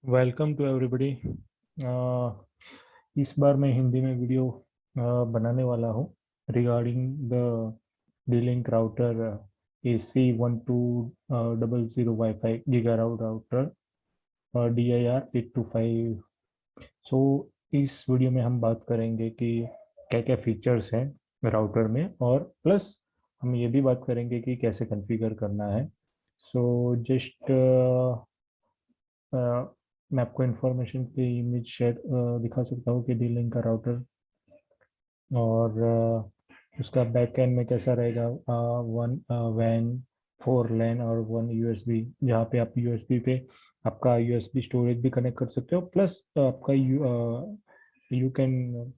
Welcome to everybody. इस बार मैं हिंदी में वीडियो बनाने वाला हूँ regarding the D-link router AC1200 wifi giga router DIR825। सो इस वीडियो में हम बात करेंगे कि क्या क्या फीचर्स हैं राउटर में, और प्लस हम ये भी बात करेंगे कि कैसे कॉन्फ़िगर करना है। सो जस्ट मैं आपको इन्फॉर्मेशन की इमेज शेयर दिखा सकता हूँ कि डी लिंक का राउटर और उसका बैक एंड में कैसा रहेगा। वन वैन, 4 लैन और 1 USB, जहाँ पे आप यूएसबी पे आपका यूएसबी स्टोरेज भी कनेक्ट कर सकते हो, प्लस आपका you can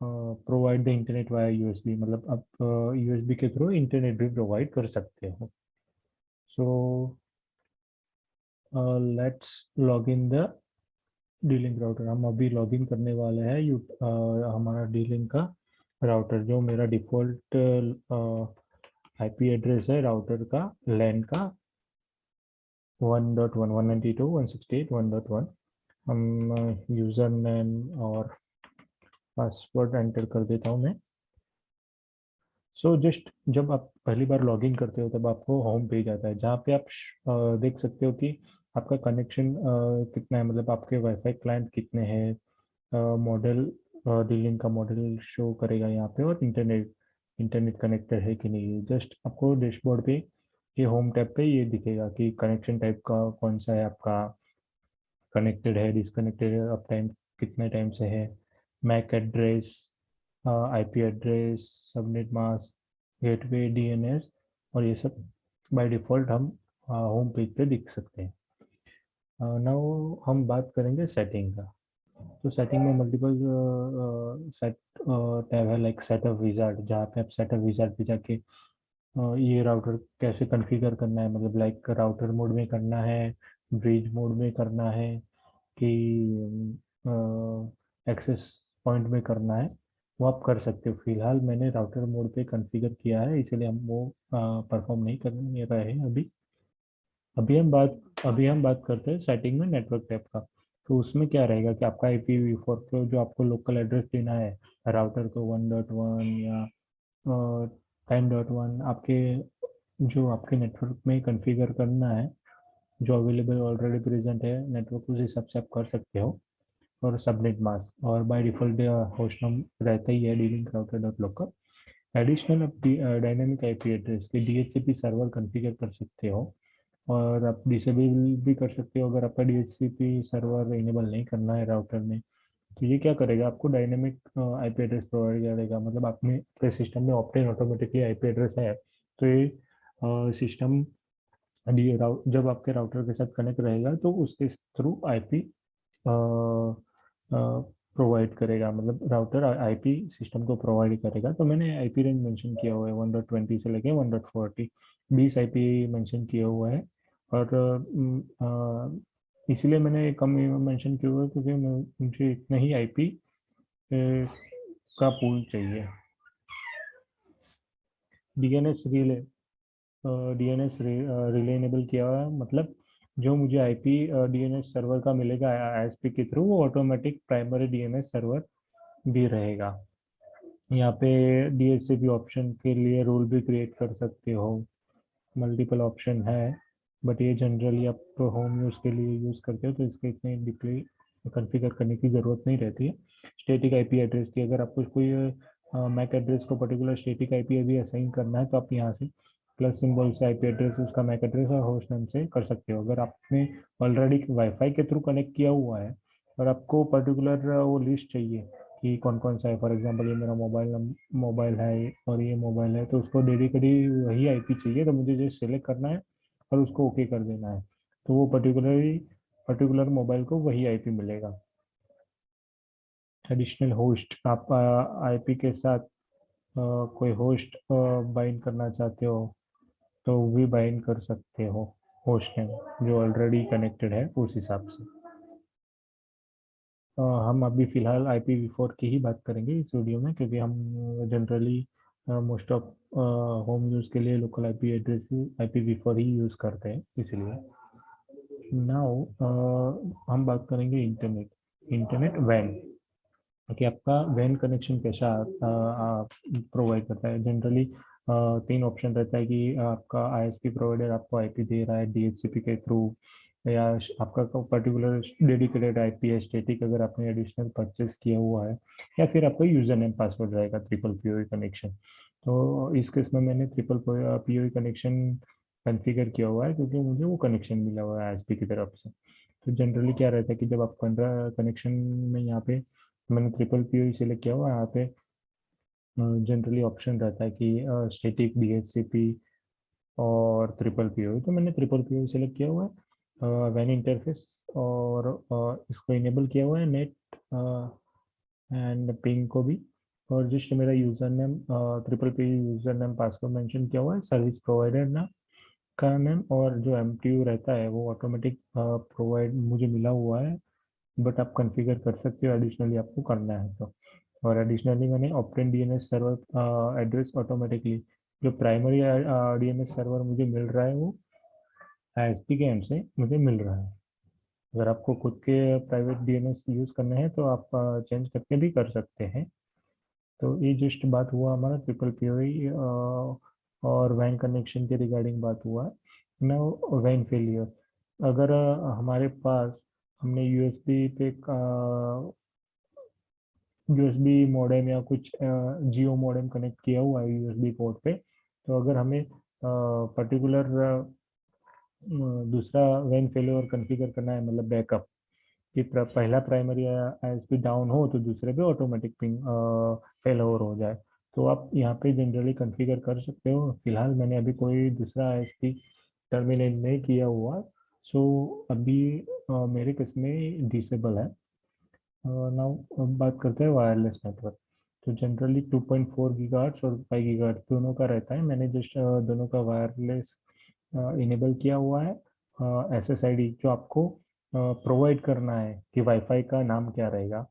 provide the internet via USB, मतलब आप यूएसबी के थ्रू इंटरनेट भी प्रोवाइड कर सकते हो। So let's log in the D-link router. हम अभी लॉगिन करने वाले हैं हमारा डी-लिंक का राउटर, जो मेरा डिफ़ॉल्ट आईपी एड्रेस है राउटर का, लैन का 1.1.192.168.1.1। हम यूज़र नेम और पासवर्ड एंटर कर देता हूँ मैं। जस्ट जब आप पहली बार लॉगिन करते हो तब आपको होम पेज आता है, जहाँ पे आप देख सकते हो कि आपका कनेक्शन कितना है, मतलब आपके वाईफाई क्लाइंट कितने हैं। मॉडल डी-लिंक का मॉडल शो करेगा यहाँ पे, और इंटरनेट इंटरनेट कनेक्टेड है कि नहीं। जस्ट आपको डैशबोर्ड पे ये होम टैब पे ये दिखेगा कि कनेक्शन टाइप का कौन सा है आपका, कनेक्टेड है, डिसकनेक्टेड है, अप टाइम कितने टाइम से है, MAC address, IP address, subnet mask, gateway, DNS, और ये सब बाय डिफ़ॉल्ट हम होम पेज पे दिख सकते हैं। नाउ हम बात करेंगे सेटिंग का। तो सेटिंग में मल्टीपल सेट टैब है, लाइक सेटअप विजार्ड, जहाँ पे आप सेटअप विजार्ड पे जाके ये राउटर कैसे कॉन्फ़िगर करना है, मतलब लाइक राउटर मोड में करना है, ब्रिज मोड में करना है, कि एक्सेस पॉइंट में करना है, वो आप कर सकते हो। फिलहाल मैंने राउटर मोड पे कॉन्फ़िगर किया है, इसलिए हम वो परफॉर्म नहीं कर रहे हैं अभी। अभी हम बात करते हैं सेटिंग में नेटवर्क टैब का। तो उसमें क्या रहेगा कि आपका IPv4 को जो आपको लोकल एड्रेस देना है राउटर को, 1.1 या 10.1, आपके जो आपके नेटवर्क में कॉन्फ़िगर करना है, जो अवेलेबल ऑलरेडी प्रेजेंट है नेटवर्क, उस हिसाब से आप कर सकते हो। और सबनेट मास्क, और बाय डिफ़ॉल्ट होस्ट नाम रहता ही है D-link router dot local. Additional आप डायनेमिक आईपी एड्रेस के DHCP सर्वर कॉन्फ़िगर कर सकते हो, और आप डिसेबल भी कर सकते हो अगर आपका DHCP सर्वर इनेबल नहीं करना है राउटर में। तो ये क्या करेगा, आपको डायनेमिक आईपी एड्रेस प्रोवाइड करेगा, मतलब आपने अपने सिस्टम में ऑप्टेन ऑटोमेटिकली आईपी एड्रेस है, तो ये सिस्टम जब आपके राउटर के साथ कनेक्ट रहेगा तो उसके थ्रू आईपी प्रोवाइड करेगा, मतलब राउटर आईपी सिस्टम को प्रोवाइड करेगा। तो मैंने आईपी रेंज मेंशन किया हुआ है 1.20 से लेके 1.40, 20 आईपी मेंशन किया हुआ है। और इसलिए मैंने कम मेंशन किया हुआ है क्योंकि मुझे इतना ही आईपी का पूल चाहिए। DNS relay DNS relay enable किया हुआ है, मतलब जो मुझे आईपी डीएनएस सर्वर का मिलेगा आईएसपी के थ्रू, वो ऑटोमेटिक प्राइमरी डीएनएस सर्वर भी रहेगा। यहाँ पे DHCP ऑप्शन के लिए रूल भी क्रिएट कर सकते हो, मल्टीपल ऑप्शन है, बट ये जनरली आप होम यूज़ के लिए यूज़ करते हो, तो इसके इतने डीपली कॉन्फ़िगर करने की ज़रूरत नहीं रहती है। स्टैटिक आईपी एड्रेस की, अगर आपको कोई मैक एड्रेस को पर्टिकुलर स्टैटिक आईपी यदि असाइन करना है, तो आप यहाँ से प्लस सिंबल से आईपी एड्रेस, उसका मैक एड्रेस और होस्ट नेम से कर सकते हो। अगर आपने ऑलरेडी वाईफाई के थ्रू कनेक्ट किया हुआ है और आपको पर्टिकुलर वो लिस्ट चाहिए कि कौन कौन सा है, फॉर एग्जांपल ये मेरा मोबाइल है और ये मोबाइल है, तो उसको डेडिकेटली वही आईपी चाहिए, तो मुझे जो सिलेक्ट करना है और उसको ओके कर देना है, तो वो पर्टिकुलर मोबाइल को वही आईपी मिलेगा। एडिशनल होस्ट, आप आईपी के साथ कोई होस्ट बाइंड करना चाहते हो तो भी बाइंड कर सकते हो, होस्ट नेम जो ऑलरेडी कनेक्टेड है उस हिसाब से। हम अभी फ़िलहाल IPv4 की ही बात करेंगे इस वीडियो में, क्योंकि हम generally most of home use के लिए लोकल आईपी एड्रेस IPv4 ही यूज़ करते हैं, इसलिए। नाउ हम बात करेंगे इंटरनेट, इंटरनेट वैन, कि आपका वैन कनेक्शन कैसा प्रोवाइड करता है। जनरली तीन ऑप्शन रहता है कि आपका आईएसपी प्रोवाइडर आपको आईपी दे रहा है डीएचसीपी के थ्रू, या आपका पर्टिकुलर डेडिकेटेड आईपी है स्टैटिक अगर आपने एडिशनल परचेस किया हुआ है, या फिर आपका यूजर नेम पासवर्ड रहेगा ट्रिपल पीओई कनेक्शन। तो इस केस में मैंने ट्रिपल पीओई कनेक्शन कॉन्फ़िगर किया हुआ है क्योंकि मुझे वो कनेक्शन मिला हुआ है आईएसपी की तरफ से। तो जनरली क्या रहता है कि जब आप कनेक्शन में यहाँ पे मैंने ट्रिपल पीओई सिलेक्ट किया हुआ है, यहाँ पे जनरली ऑप्शन रहता है कि स्टैटिक डीएचसीपी और ट्रिपल पीओई, तो मैंने ट्रिपल पीओई सिलेक्ट किया हुआ है वैन इंटरफेस, और इसको इनेबल किया हुआ है नेट एंड पिंग को भी। और जस्ट मेरा user name triple P user name password mention किया हुआ है, सर्विस प्रोवाइडर ना का नेम, और जो एमटीयू रहता है वो ऑटोमेटिक प्रोवाइड मुझे मिला हुआ है, बट आप कॉन्फ़िगर कर सकते हो एडिशनली आपको करना है तो। और एडिशनली मैंने obtain DNS server address automatically, जो प्राइमरी डीएनएस सर्वर मुझे मिल रहा है वो आईएसपी के एंड से मुझे मिल रहा है। अगर आपको खुद के प्राइवेट डीएनएस यूज करने हैं तो आप चेंज करके भी कर सकते हैं। तो ये जस्ट बात हुआ हमारा ट्रिपल पीओई और वैन कनेक्शन के रिगार्डिंग बात हुआ है। नाउ वैन फेलियर, अगर हमारे पास हमने यूएसबी पे यूएसबी मॉडेम या कुछ जियो मॉडेम कनेक्ट किया हुआ है यूएसबी पोर्ट पे, तो अगर हमें पर्टिकुलर दूसरा वैन फेलियर कॉन्फ़िगर करना है, मतलब बैकअप कि पहला प्राइमरी आईएसपी डाउन हो तो दूसरे पे ऑटोमेटिक पिंग फेल ओवर हो जाए, तो आप यहाँ पे जनरली कॉन्फ़िगर कर सकते हो। फिलहाल मैंने अभी कोई दूसरा आईएसपी टर्मिनेट नहीं किया हुआ, सो अभी मेरे केस में डिसेबल है। नाउ अब बात करते हैं वायरलेस नेटवर्क। तो जनरली 2.4 गीगाहर्ट्ज और 5 गीगाहर्ट्ज दोनों का रहता है, मैंने जस्ट दोनों का वायरलेस इनेबल किया हुआ है। एसएसआईडी जो आपको प्रोवाइड करना है कि वाईफाई का नाम क्या रहेगा,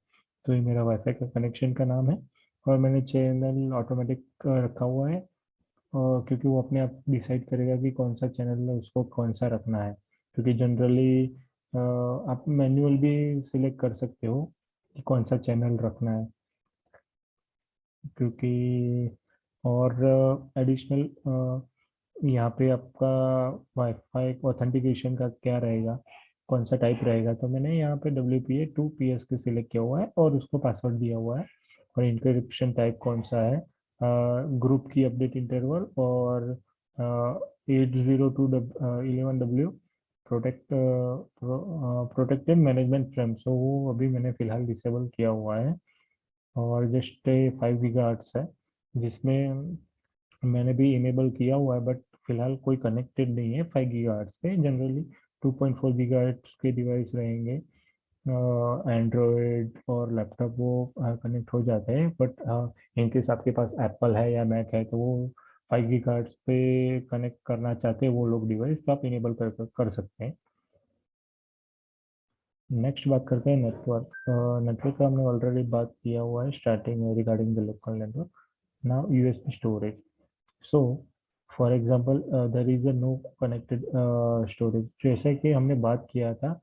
तो ये मेरा वाईफाई का कनेक्शन का नाम है। और मैंने चैनल ऑटोमेटिक रखा हुआ है, क्योंकि वो अपने आप डिसाइड करेगा कि कौन सा चैनल उसको कौन सा रखना है, क्योंकि जनरली आप मैन्युअल भी सिलेक्ट कर सकते हो कि कौन सा चैनल रखना है, क्योंकि और एडिशनल यहाँ पे आपका वाईफाई ऑथेंटिकेशन का क्या रहेगा, कौन सा टाइप रहेगा, तो मैंने यहाँ पे WPA2 PSK सिलेक्ट किया हुआ है और उसको पासवर्ड दिया हुआ है। और इंक्रिप्शन टाइप कौन सा है, ग्रुप की अपडेट इंटरवल, और 802.11W protect protected management frame, so वो अभी मैंने फिलहाल डिसेबल किया हुआ है। और जस्ट 5 गीगाहर्ट्ज है जिसमें मैंने भी इनेबल किया हुआ है, बट फिलहाल कोई कनेक्टेड नहीं है 5 गीगाहर्ट्ज पे। जनरली 2.4 गीगाहर्ट्ज के डिवाइस रहेंगे, एंड्रॉयड और लैपटॉप वो कनेक्ट हो जाते हैं, बट इनकेस आपके पास एप्पल है या मैक है तो वो 5 गीगाहर्ट्ज पे कनेक्ट करना चाहते हैं वो लोग डिवाइस, तो आप इनेबल कर सकते हैं। नेक्स्ट बात करते हैं नेटवर्क। नेटवर्क का हमने ऑलरेडी बात किया हुआ है स्टार्टिंग में regarding the local network. Now USB storage. So, for example there is a no connected storage, जैसे कि हमने बात किया था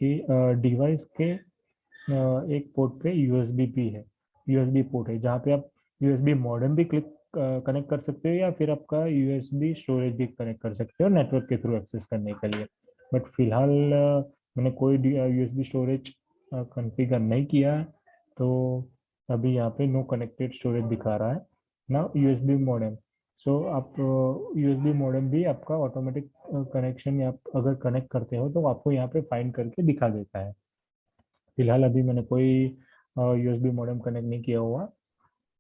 कि डिवाइस के एक पोर्ट पे यूएसबी भी है, यूएसबी पोर्ट है जहाँ पे आप यूएसबी मॉडेम भी क्लिक कनेक्ट कर सकते हो, या फिर आपका यूएसबी स्टोरेज भी कनेक्ट कर सकते हो नेटवर्क के थ्रू एक्सेस करने के लिए। बट फिलहाल मैंने कोई यूएसबी स्टोरेज कॉन्फ़िगर नहीं किया है, तो अभी यहाँ पे नो कनेक्टेड स्टोरेज दिखा रहा है ना यूएसबी मॉडेम। सो आप यूएसबी मॉडेम भी आपका ऑटोमेटिक कनेक्शन, या आप अगर कनेक्ट करते हो तो आपको यहाँ पे फाइंड करके दिखा देता है। फिलहाल अभी मैंने कोई यूएसबी मॉडेम कनेक्ट नहीं किया हुआ,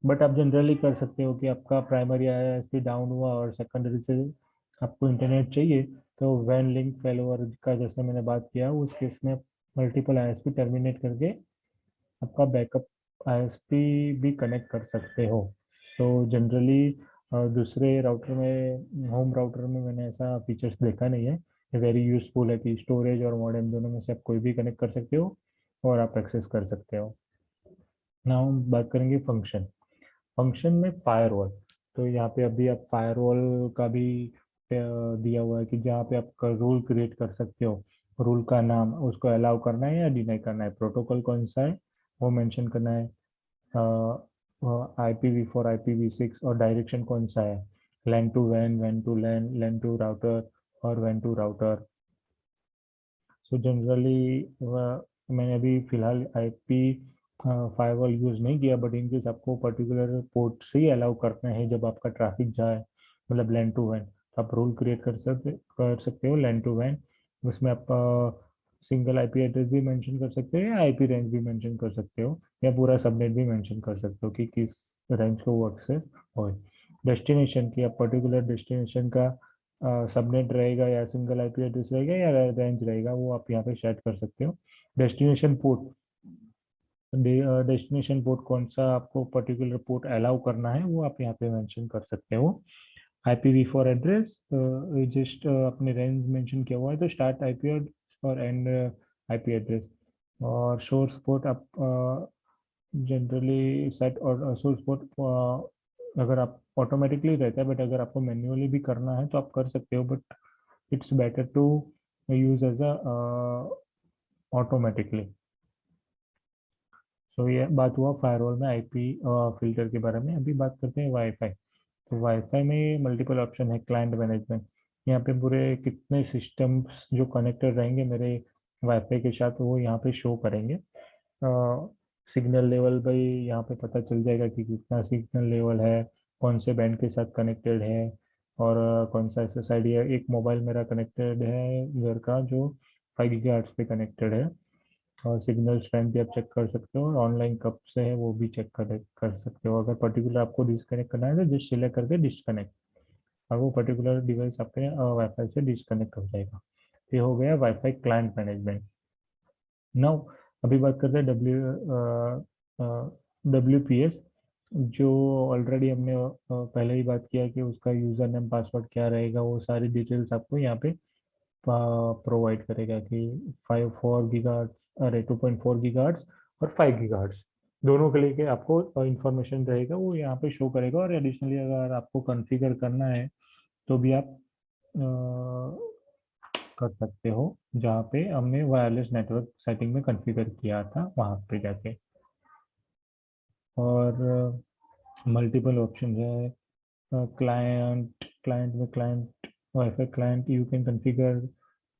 बट आप जनरली कर सकते हो कि आपका प्राइमरी आईएसपी डाउन हुआ और सेकेंडरी से आपको इंटरनेट चाहिए, तो वैन लिंक फेलोवर का जैसे मैंने बात किया उस केस में मल्टीपल आईएसपी टर्मिनेट करके आपका बैकअप आईएसपी भी कनेक्ट कर सकते हो। तो जनरली दूसरे राउटर में, होम राउटर में मैंने ऐसा फीचर्स देखा नहीं है। ये वेरी यूजफुल है कि स्टोरेज और मॉडेम दोनों में से आप कोई भी कनेक्ट कर सकते हो और आप एक्सेस कर सकते हो। ना हम बात करेंगे फंक्शन। फंक्शन में फायरवॉल, तो यहाँ पे अभी आप फायरवॉल का भी दिया हुआ है कि जहाँ पे आप रोल क्रिएट कर सकते हो। रूल का नाम, उसको अलाउ करना है या डिनाई करना है, प्रोटोकॉल कौन सा है वो मेंशन करना है, IPv4 IPv6, और डायरेक्शन कौन सा है, लैन टू वैन to LAN, LAN to router और वैन टू राउटर। सो जनरली मैंने अभी फिलहाल IP फायरवॉल यूज़ नहीं किया, बट इनकेस आपको पर्टिकुलर पोर्ट से ही अलाउ करना है जब आपका ट्रैफिक जाए, मतलब लैन टू वैन, तो आप रूल क्रिएट कर सकते हो लैन टू वैन। उसमें आप सिंगल IP एड्रेस भी मेंशन कर सकते हो या IP रेंज भी मेंशन कर सकते हो, या पूरा सबनेट भी मेंशन कर सकते हो कि किस रेंज को वो एक्सेस हो। डेस्टिनेशन की, आप पर्टिकुलर डेस्टिनेशन का सबनेट रहेगा या सिंगल IP एड्रेस रहेगा या रेंज रहेगा, वो आप यहाँ पे सेट कर सकते हो। डेस्टिनेशन पोर्ट, डेस्टिनेशन पोर्ट कौन सा आपको पर्टिकुलर पोर्ट अलाउ करना है वो आप यहाँ पे मेंशन कर सकते हो। IPv4 एड्रेस जस्ट अपने रेंज मेंशन किया हुआ है, तो स्टार्ट IP और एंड IP एड्रेस। और सोर्स पोर्ट आप जनरली सेट, और सोर्स पोर्ट अगर आप ऑटोमेटिकली रहता है, बट अगर आपको मैन्युअली भी करना है तो आप कर सकते हो, but it's better to use as a automatically. So ये बात हुआ फायरवॉल में IP फिल्टर के बारे में। अभी बात करते हैं वाईफाई। तो वाईफाई में मल्टीपल ऑप्शन है, क्लाइंट मैनेजमेंट। यहाँ पे पूरे कितने सिस्टम्स जो कनेक्टेड रहेंगे मेरे वाईफाई के साथ वो यहाँ पे शो करेंगे। सिग्नल लेवल भाई यहाँ पे पता चल जाएगा कि कितना सिग्नल लेवल है, कौन से बैंड के साथ कनेक्टेड है, और कौन सा SSID है। एक मोबाइल मेरा कनेक्टेड है घर का जो 5 GHz पे कनेक्टेड है, और सिग्नल स्ट्रेंथ भी आप चेक कर सकते हो, और ऑनलाइन कब से है वो भी चेक कर सकते हो। अगर पर्टिकुलर आपको डिस्कनेक्ट करना है तो जस्ट सिलेक्ट करके डिस्कनेक्ट, और वो पर्टिकुलर डिवाइस आपके वाईफाई से डिस्कनेक्ट हो जाएगा। ये हो गया वाईफाई क्लाइंट मैनेजमेंट। नाउ अभी बात करते हैं WPS, जो ऑलरेडी हमने पहले ही बात किया कि उसका यूजर नेम पासवर्ड क्या रहेगा, वो सारी डिटेल्स आपको यहाँ पे प्रोवाइड करेगा कि 5 4 गीगाहर्ट्ज, अरे 2.4 गीगाहर्ट्ज और 5 गीगाहर्ट्ज दोनों के लिए के आपको इंफॉर्मेशन रहेगा, वो यहाँ पे शो करेगा। और एडिशनली अगर आपको कॉन्फ़िगर करना है तो भी आप कर सकते हो, जहाँ पे हमने वायरलेस नेटवर्क सेटिंग में कॉन्फ़िगर किया था वहाँ पे जाके। और मल्टीपल ऑप्शन है, क्लाइंट क्लाइंट में client wifi client you can configure.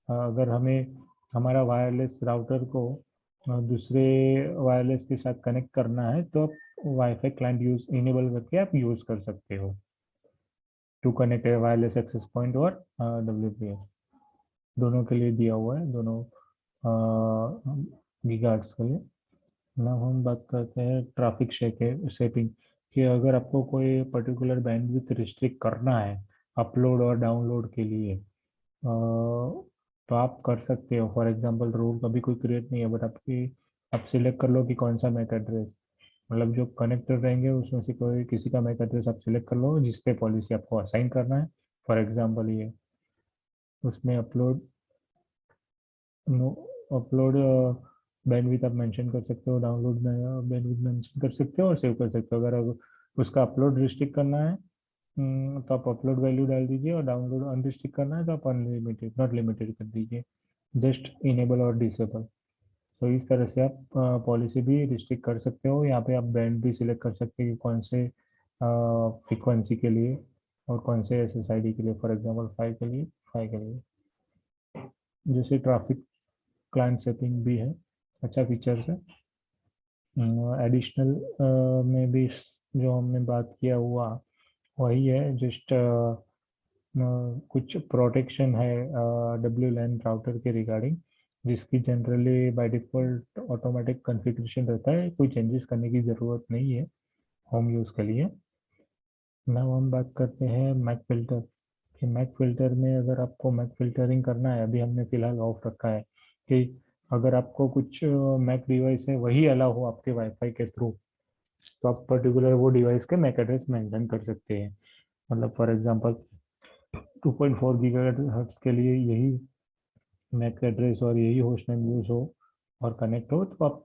अगर हमें हमारा वायरलेस राउटर को दूसरे वायरलेस के साथ कनेक्ट करना है तो आप वाईफाई क्लाइंट यूज इनेबल करके आप यूज कर सकते हो to connect wireless access point और WPS, दोनों के लिए दिया हुआ है, दोनों गीगाहर्ट्ज के लिए। ना हम बात करते हैं ट्रैफिक शेपिंग, कि अगर आपको कोई पर्टिकुलर बैंडविड्थ रिस्ट्रिक्ट करना है अपलोड और डाउनलोड के लिए, तो आप कर सकते हो। फॉर एग्जांपल रूल कभी कोई क्रिएट नहीं है, बट आप सिलेक्ट कर लो कि कौन सा मैक एड्रेस, मतलब जो कनेक्टेड रहेंगे उसमें से कोई किसी का मैक एड्रेस आप सिलेक्ट कर लो जिस पे पॉलिसी आपको असाइन करना है। फॉर एग्जांपल ये उसमें अपलोड नो अपलोड बैंडविड्थ आप मेंशन कर सकते हो, डाउनलोड में बैंडविड्थ मेंशन कर सकते हो और सेव कर सकते हो। अगर उसका अपलोड रिस्ट्रिक्ट करना है तो आप अपलोड वैल्यू डाल दीजिए, और डाउनलोड अनरिस्ट्रिक्ट करना है तो आप अनलिमिटेड नॉट लिमिटेड कर दीजिए, जस्ट इनेबल और डिसेबल। तो इस तरह से आप पॉलिसी भी रिस्ट्रिक्ट कर सकते हो। यहाँ पे आप बैंड भी सिलेक्ट कर सकते हो कि कौन से फ्रीक्वेंसी के लिए और कौन से SSID के लिए, फॉर एग्जांपल 5 के लिए 5 के लिए। जैसे ट्रैफिक क्लाइंट सेटिंग भी है, अच्छा फीचर्स है। एडिशनल में भी जो हमने बात किया हुआ वही है, जस्ट कुछ प्रोटेक्शन है WLAN राउटर के रिगार्डिंग, जिसकी generally by default automatic configuration रहता है, कोई चेंजेस करने की ज़रूरत नहीं है होम यूज़ के लिए। नाउ हम बात करते हैं मैक फिल्टर, कि मैक फिल्टर में अगर आपको मैक फिल्टरिंग करना है, अभी हमने फिलहाल ऑफ रखा है कि अगर आपको कुछ मैक डिवाइस है वही अलाउ हो आपके वाईफाई के थ्रू, तो आप पर्टिकुलर वो डिवाइस के मैक एड्रेस मेंशन कर सकते हैं। मतलब फॉर एग्जांपल 2.4 गीगाहर्ट्ज के लिए यही मैक एड्रेस और यही होस्ट नेम यूज हो और कनेक्ट हो, तो आप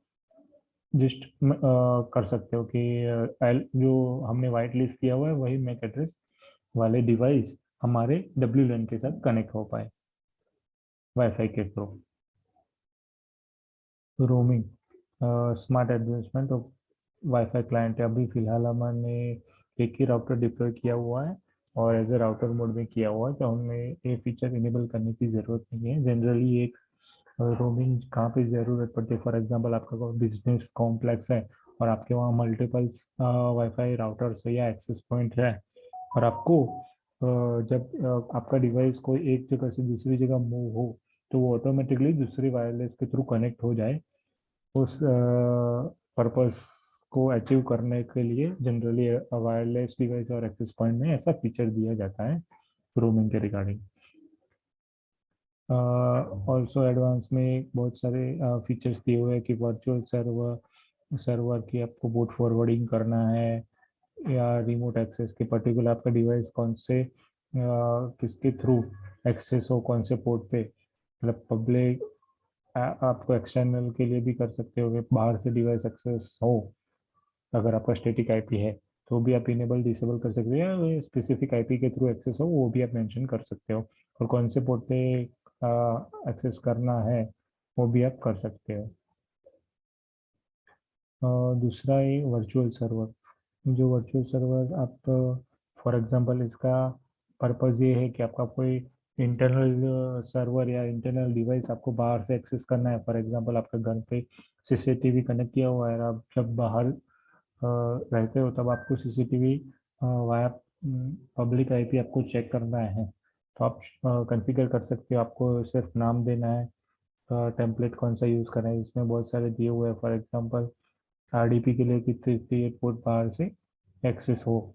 जस्ट कर सकते हो कि जो हमने वाइट लिस्ट किया हुआ है वही मैक एड्रेस वाले डिवाइस हमारे WLAN के साथ कनेक्ट हो पाए वाईफाई के through. Roaming smart adjustment of wifi client है। अभी फिलहाल हमने एक ही राउटर डिप्लॉय किया हुआ है और एज ए राउटर मोड में किया हुआ है, तो हमें ये फीचर इनेबल करने की ज़रूरत नहीं है। जनरली एक रोमिंग कहाँ पे ज़रूरत पड़ती है, फॉर एग्जांपल आपका कोई बिजनेस कॉम्प्लेक्स है और आपके वहाँ मल्टीपल वाईफाई राउटर्स है या एक्सेस पॉइंट है, और आपको जब आपका डिवाइस कोई एक जगह से दूसरी जगह मूव हो तो वो ऑटोमेटिकली दूसरी वायरलेस के थ्रू कनेक्ट हो जाए। उस पर्पस को अचीव करने के लिए जनरली वायरलेस डिवाइस और एक्सेस पॉइंट में ऐसा फीचर दिया जाता है रोमिंग के रिगार्डिंग। ऑल्सो एडवांस में बहुत सारे फीचर्स दिए हुए हैं कि वर्चुअल सर्वर सर्वर की आपको बोट फॉरवर्डिंग करना है या रिमोट एक्सेस के पर्टिकुलर आपका डिवाइस कौन से किसके थ्रू एक्सेस हो, कौन से पोर्ट पे, मतलब पब्लिक आपको एक्सटर्नल के लिए भी कर सकते हो कि बाहर से डिवाइस एक्सेस हो। अगर आपका स्टैटिक आईपी है तो भी आप इनेबल डिसेबल कर सकते हो, या स्पेसिफिक आईपी के थ्रू एक्सेस हो वो भी आप मेंशन कर सकते हो, और कौन से पोर्ट पे एक्सेस करना है वो भी आप कर सकते हो। दूसरा है वर्चुअल सर्वर। जो वर्चुअल सर्वर आप फॉर एग्जांपल इसका पर्पस ये है कि आपका कोई इंटरनल सर्वर या इंटरनल डिवाइस आपको बाहर से एक्सेस करना है। फॉर एग्जांपल आपका घर पे सीसीटीवी कनेक्ट किया हुआ है, आप जब बाहर रहते हो तब आपको सीसीटीवी वाया पब्लिक आईपी आपको चेक करना है, तो आप कॉन्फ़िगर कर सकते हो। आपको सिर्फ नाम देना है, टेम्पलेट कौन सा यूज़ करना है, इसमें बहुत सारे दिए हुए हैं। फॉर एग्जांपल आरडीपी के लिए कितने एयरपोर्ट बाहर से एक्सेस हो,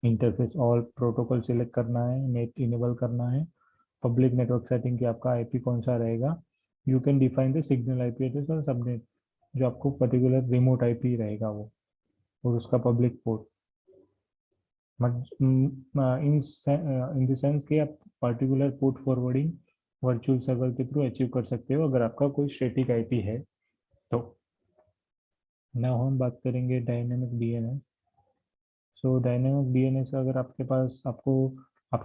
इंटरफेस ऑल प्रोटोकॉल सिलेक्ट करना है, नेट इनेबल करना है, पब्लिक नेटवर्क सेटिंग की आपका आईपी कौन सा रहेगा। You can define the signal IP address और सबनेट, जो आपको पर्टिकुलर रिमोट आईपी रहेगा वो, और उसका public port. In the sense कि आप particular port forwarding virtual server के थ्रू अचीव कर सकते हो अगर आपका कोई स्टैटिक आईपी है तो। नाउ हम बात करेंगे डायनेमिक डीएनएस। सो डायनेमिक डीएनएस अगर आपके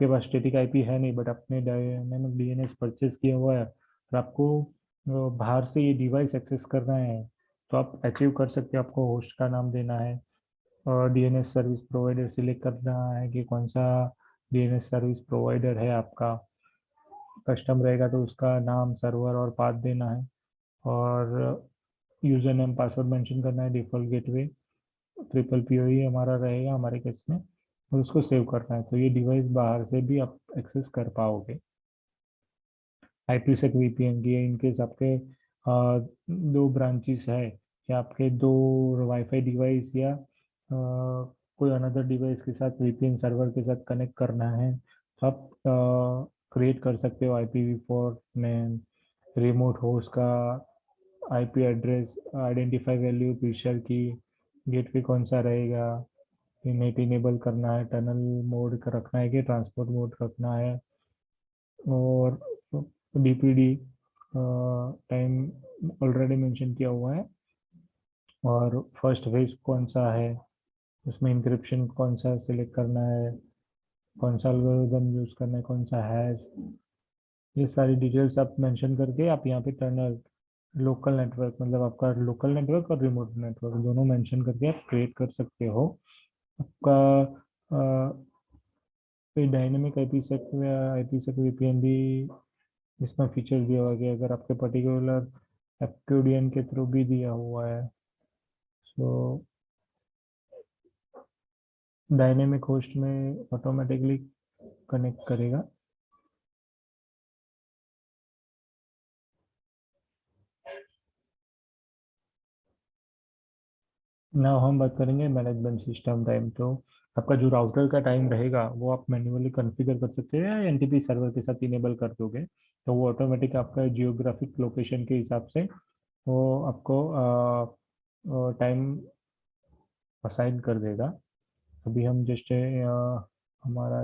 पास स्टैटिक आईपी है नहीं, बट आपने डायनेमिक डीएनएस परचेज किया हुआ है और आपको बाहर से ये डिवाइस एक्सेस करना है, तो आप अचीव कर सकते हो। आपको होस्ट का नाम देना है और डीएनएस सर्विस प्रोवाइडर सिलेक्ट करना है कि कौन सा डीएनएस सर्विस प्रोवाइडर है आपका। कस्टम रहेगा तो उसका नाम, सर्वर और पाथ देना है, और यूजर नेम पासवर्ड मेंशन करना है। डिफॉल्ट गेटवे ट्रिपल पी ही हमारा रहेगा हमारे केस में, और उसको सेव करना है, तो ये डिवाइस बाहर से भी आप एक्सेस कर पाओगे। IPsec VPN की है, इनकेस आपके दो ब्रांचेस है या आपके दो वाईफाई डिवाइस या कोई अनदर डिवाइस के साथ VPN सर्वर के साथ कनेक्ट करना है, तो आप क्रिएट कर सकते हो IPv4 नेम, रिमोट होस्ट का IP address, identify value, feature की, गेटवे कौन सा रहेगा, नेट इनेबल करना है, टनल मोड का रखना है कि ट्रांसपोर्ट मोड रखना है, और DPD टाइम ऑलरेडी मेंशन किया हुआ है, और फर्स्ट फेज कौन सा है, उसमें इंक्रिप्शन कौन सा सिलेक्ट करना है, कौन सा एल्गोरिदम यूज करना है, कौन सा हैश, ये सारी डिटेल्स आप मेंशन करके आप यहाँ पे टनल लोकल नेटवर्क, मतलब आपका लोकल नेटवर्क और रिमोट नेटवर्क दोनों मेंशन करके आप क्रिएट कर सकते हो। आपका डायनेमिक आईपी सेक VPN भी इसमें फीचर दिया हुआ है कि अगर आपके पर्टिकुलर FQDN के थ्रू भी दिया हुआ है, सो डायनेमिक होस्ट में ऑटोमेटिकली कनेक्ट करेगा। ना हम बात करेंगे मैनेजमेंट सिस्टम टाइम। तो आपका जो राउटर का टाइम रहेगा वो आप मैन्युअली कॉन्फ़िगर कर सकते हैं या एनटीपी सर्वर के साथ इनेबल कर दोगे, तो वो ऑटोमेटिक आपका जियोग्राफिक लोकेशन के हिसाब से वो आपको टाइम असाइन कर देगा। अभी हम जस्ट हमारा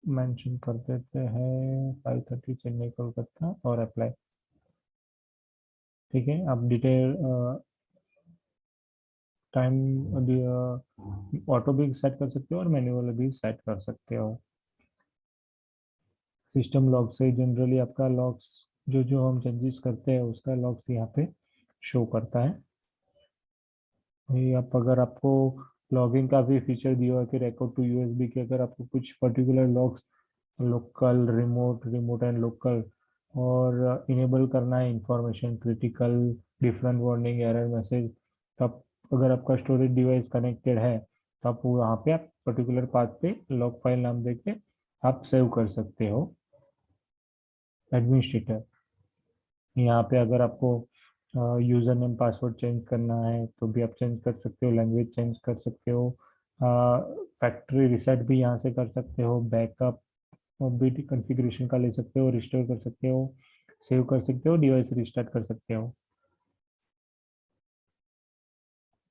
मेंशन कर देते हैं 5:30 चेन्नई कोलकाता और अप्लाई। ठीक है, आप डिटेल टाइम ऑटो भी सेट कर सकते हो और मैन्युअल भी सेट कर सकते हो। सिस्टम लॉग से जनरली आपका लॉग्स जो जो हम चेंजेस करते हैं उसका लॉग्स यहाँ पे शो करता है। ये आप अगर आपको लॉगिंग का भी फीचर दिया है कि रिकॉर्ड टू यूएसबी के, अगर आपको कुछ particular logs local remote and local और इनेबल करना है information critical different warning error message, तब अगर आपका स्टोरेज डिवाइस कनेक्टेड है तो आप वहाँ पे आप पर्टिकुलर पाथ पे लॉग फाइल नाम दे के आप सेव कर सकते हो एडमिनिस्ट्रेटर। यहाँ पे अगर आपको यूजर नेम पासवर्ड चेंज करना है तो भी आप चेंज कर सकते हो, लैंग्वेज चेंज कर सकते हो, फैक्ट्री रिसेट भी यहाँ से कर सकते हो, बैकअप भी कॉन्फ़िगरेशन का ले सकते हो, रिस्टोर कर सकते हो, सेव कर सकते हो, डिवाइस रिस्टार्ट कर सकते हो।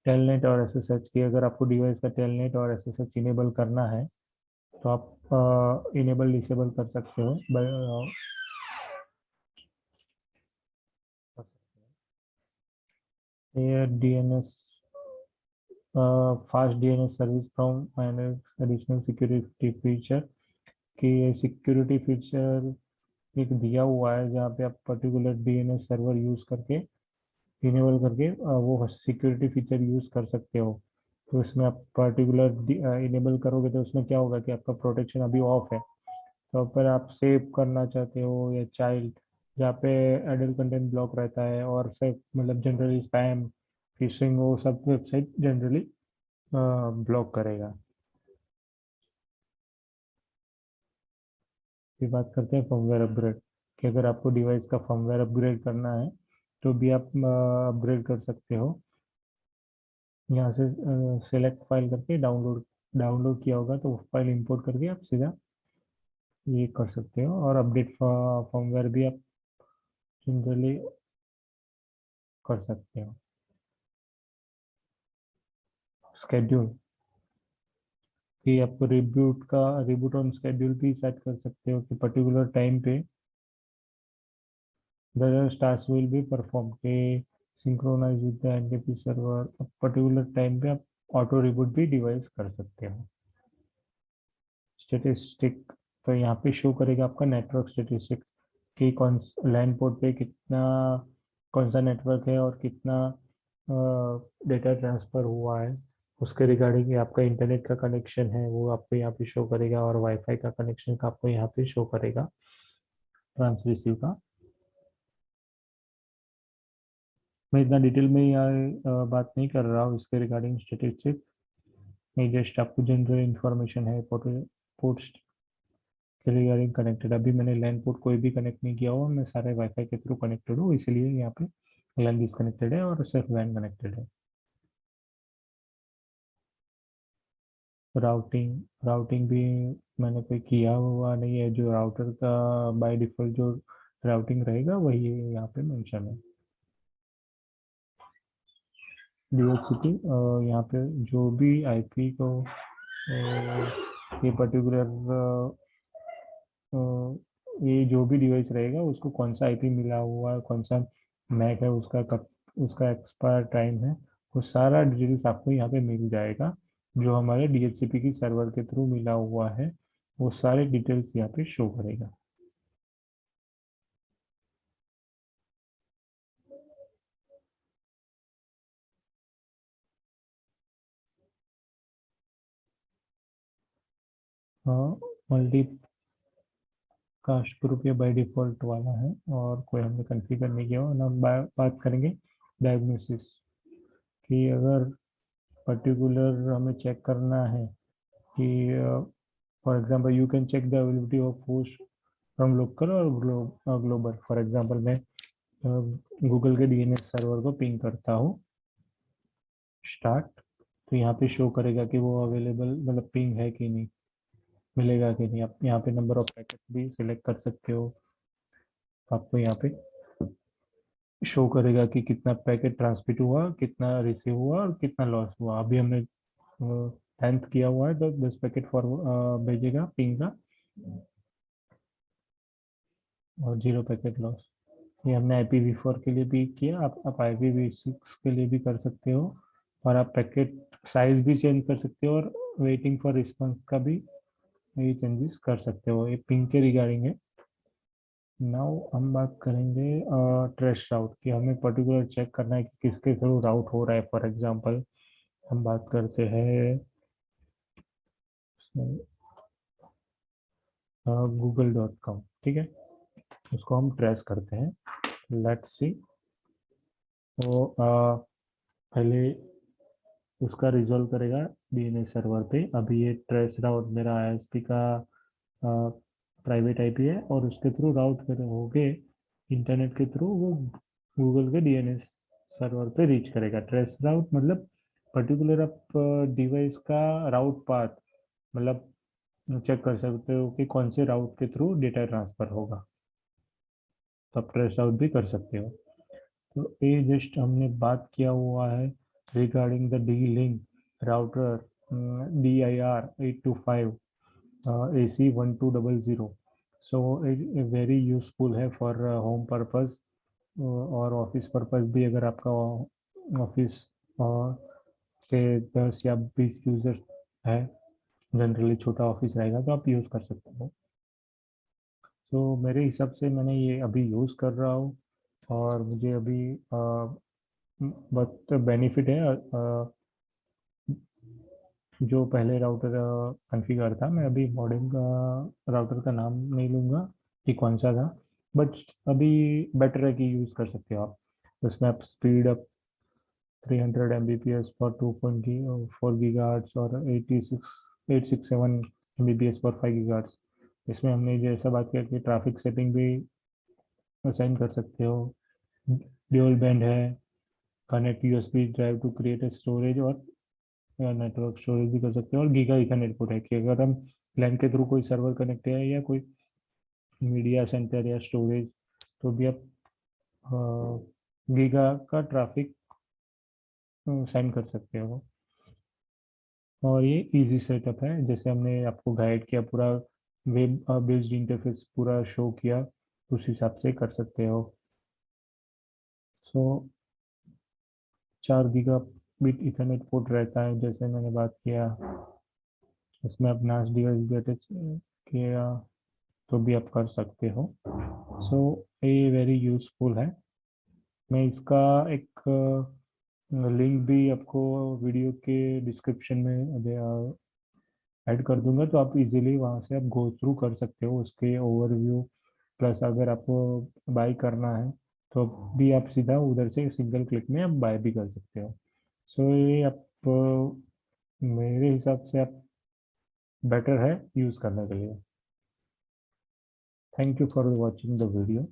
टेलनेट और एसएसएच की, अगर आपको डिवाइस का टेलनेट और एसएसएच इनेबल करना है तो आप इनेबल डिसेबल कर सकते हो। DNS fast DNS service from additional security feature कि ये सिक्योरिटी फीचर एक दिया हुआ है जहाँ पे आप पर्टिकुलर डीएनएस सर्वर यूज करके इनेबल करके वो सिक्योरिटी फीचर यूज कर सकते हो। तो इसमें आप पर्टिकुलर इनेबल करोगे तो उसमें क्या होगा कि आपका प्रोटेक्शन अभी ऑफ है, तो पर आप सेव करना चाहते हो या चाइल्ड जहाँ पे एडल्ट कंटेंट ब्लॉक रहता है और सेव मतलब जनरली स्पैम फिशिंग वो सब वेबसाइट जनरली ब्लॉक करेगा। फिर बात करते हैं फर्मवेयर अपग्रेड कि अगर आपको डिवाइस का फर्मवेयर अपग्रेड करना है तो भी आप अपग्रेड कर सकते हो। यहाँ से सेलेक्ट फाइल करके डाउनलोड डाउनलोड किया होगा तो फाइल इंपोर्ट करके आप सीधा ये कर सकते हो, और अपडेट फर्मवेयर भी आप जनरली कर सकते हो। स्केड्यूल कि आपको रिबूट ऑन स्केड्यूल भी सेट कर सकते हो कि पर्टिकुलर टाइम पे the task will be perform के synchronize with the NTP server, particular time पे आप ऑटो रिबूट भी डिवाइस कर सकते हो। स्टेटिस्टिक तो यहाँ पे शो करेगा आपका नेटवर्क स्टेटिस्टिक कि कौन लैंड पोर्ट पे कितना कौन सा नेटवर्क है और कितना डेटा ट्रांसफर हुआ है, उसके रिगार्डिंग आपका इंटरनेट का कनेक्शन है वो आपको यहाँ पे शो करेगा, और वाईफाई का कनेक्शन का आपको यहाँ पे शो करेगा ट्रांस रिसीव का। मैं इतना डिटेल में यहाँ बात नहीं कर रहा हूँ इसके रिगार्डिंग स्टेटिस्टिक, मैं जस्ट आपको जनरल इंफॉर्मेशन है पोर्ट्स के रिगार्डिंग कनेक्टेड। अभी मैंने लैन पोर्ट कोई भी कनेक्ट नहीं किया हुआ, मैं सारे वाईफाई के थ्रू कनेक्टेड हूँ, इसलिए यहाँ पे लैन डिसकनेक्टेड है और सिर्फ वैन कनेक्टेड है। राउटिंग राउटिंग भी मैंने कोई किया हुआ नहीं है, जो राउटर का बाय डिफॉल्ट जो राउटिंग रहेगा वही यहाँ पे मेंशन है। डीएचसीपी यहाँ पे जो भी आईपी को ये पर्टिकुलर ये जो भी डिवाइस रहेगा उसको कौन सा आईपी मिला हुआ है, कौन सा मैक है, उसका कब उसका एक्सपायर टाइम है, वो सारा डिटेल्स आपको यहाँ पे मिल जाएगा। जो हमारे डीएचसीपी की सर्वर के थ्रू मिला हुआ है वो सारे डिटेल्स यहाँ पे शो करेगा। हाँ, मल्टी कास्ट ग्रुप ये बाय डिफॉल्ट वाला है और कोई हमने कॉन्फ़िगर नहीं किया और हम बात करेंगे डायग्नोसिस कि अगर पर्टिकुलर हमें चेक करना है कि for example you can check the availability of host from local और ग्लोबल। फॉर एग्जांपल मैं गूगल के डीएनएस सर्वर को पिंग करता हूँ स्टार्ट, तो यहाँ पे शो करेगा कि वो अवेलेबल मतलब पिंग है कि नहीं, मिलेगा कि नहीं। आप यहाँ पे नंबर ऑफ पैकेट भी सिलेक्ट कर सकते हो, आपको यहाँ पे शो करेगा कि कितना पैकेट ट्रांसमिट हुआ, कितना रिसीव हुआ और कितना लॉस हुआ। अभी हमने 10th किया हुआ है तो 10 पैकेट फॉरवर्ड भेजेगा पिंग का और 0 पैकेट लॉस। ये हमने IPv4 के लिए भी किया, आप IPv6 के लिए भी कर सकते हो, और आप पैकेट साइज भी चेंज कर सकते हो और वेटिंग फॉर रिस्पॉन्स का भी ये चेंजेस कर सकते हो। ये पिंग के रिगार्डिंग है। नाउ हम बात करेंगे ट्रेस राउट की। हमें पर्टिकुलर चेक करना है कि किसके थ्रू राउट हो रहा है। फॉर एग्जांपल हम बात करते हैं google.com, ठीक है। उसको हम ट्रेस करते हैं। Let's see. तो पहले उसका रिजॉल्व करेगा डीएनएस सर्वर पे। अभी ये ट्रेस राउट मेरा आईएसपी का प्राइवेट आईपी है और उसके थ्रू राउट कर हो गए इंटरनेट के थ्रू, वो गूगल के डीएनएस सर्वर पे रीच करेगा। ट्रेस राउट मतलब पर्टिकुलर आप डिवाइस का राउट पाथ, मतलब चेक कर सकते हो कि कौन से राउट के थ्रू डेटा ट्रांसफर होगा, तो आप ट्रेस आउट भी कर सकते हो। तो ये जस्ट हमने बात किया हुआ है regarding the D link router DIR 825 AC1200। So it very useful है फॉर होम पर्पस और ऑफिस पर्पस भी। अगर आपका ऑफिस के 10 या 20 यूजर है, जनरली छोटा ऑफिस रहेगा, तो आप यूज़ कर सकते हो। तो मेरे हिसाब से मैंने ये अभी यूज़ कर रहा हूँ और मुझे अभी बहुत बेनिफिट है। जो पहले राउटर कॉन्फ़िगर था, मैं अभी मॉडर्न का राउटर का नाम नहीं लूँगा कि कौन सा था, बट अभी बेटर है कि यूज़ कर सकते हो आप। उसमें आप speed up 300 Mbps for 2.4 GHz और 867 Mbps फॉर 5 GHz। इसमें हमने जैसा बात किया कि ट्रैफिक सेटिंग भी असाइन कर सकते हो। ड्यूल बैंड है, connect USB drive to create storage और नेटवर्क स्टोरेज भी कर सकते हो। और गीगा इथरनेट पोर्ट है कि अगर हम लैन के थ्रू कोई सर्वर कनेक्ट है या कोई मीडिया सेंटर या स्टोरेज, तो भी आप गीगा का ट्रैफिक साइन कर सकते हो। और ये इजी सेटअप है, जैसे हमने आपको गाइड किया पूरा, वेब बेस्ड इंटरफेस पूरा शो किया, उस हिसाब से कर सकते हो। सो 4 गीगाबिट इथरनेट पोर्ट रहता है, जैसे मैंने बात किया। उसमें आप नास डिवाइस भी अटैच किया तो भी आप कर सकते हो। सो ये वेरी यूजफुल है। मैं इसका एक लिंक भी आपको वीडियो के डिस्क्रिप्शन में ऐड कर दूंगा, तो आप इजीली वहां से आप गो थ्रू कर सकते हो उसके ओवरव्यू। प्लस अगर आपको बाय करना है तो भी आप सीधा उधर से सिंगल क्लिक में आप बाय भी कर सकते हो। सो ये आप मेरे हिसाब से आप बेटर है यूज़ करने के लिए। Thank you for watching the video.